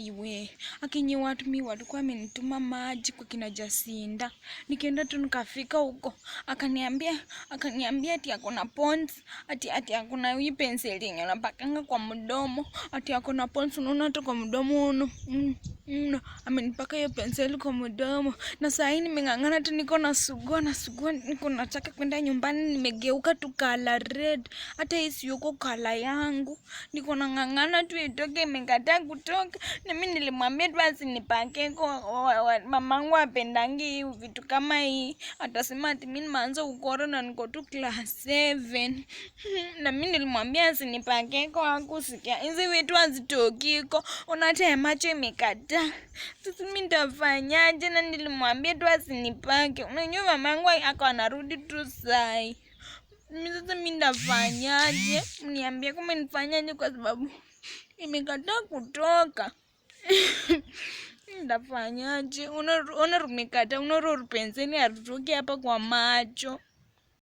Aiwe, akinyi watu kwa amenituma maji kwa kina Jacinda. Nikaenda tu nikafika huko. Akaniambia ati akona Pond's, ati akona hii penseli yenye unapakanga kwa mdomo, ati akona Pond's unaona hata kwa mdomo amenipaka hiyo penseli kwa mdomo. Na saa hii nimeng'ang'ana tu niko nasugua, niko nataka kwenda nyumbani, nimegeuka tu color red. Hata hii siyuko color yangu. Niko nang'ang'ana tu itoke, imekataa kutoka. Na mimi nilimwambia tu asinipake kwa mamangu hapendangi vitu kama hii. Atasema ati mimi nimeanza ukora na niko tu class 7. Na mimi nilimwambia asinipake kwa hakusikia. Hizi vitu hazitokiko. Unate macho imekataa. Sasa mimi nitafanyaje? Na nilimwambia tu asinipake. Unajua mamangu ako anarudi tu sai. Sasa mimi nitafanyaje? Mniambie kama nifanyaje kwa sababu imekataa kutoka. Nitafanyaje? Una rumekata, una penseli harutoki hapa kwa macho.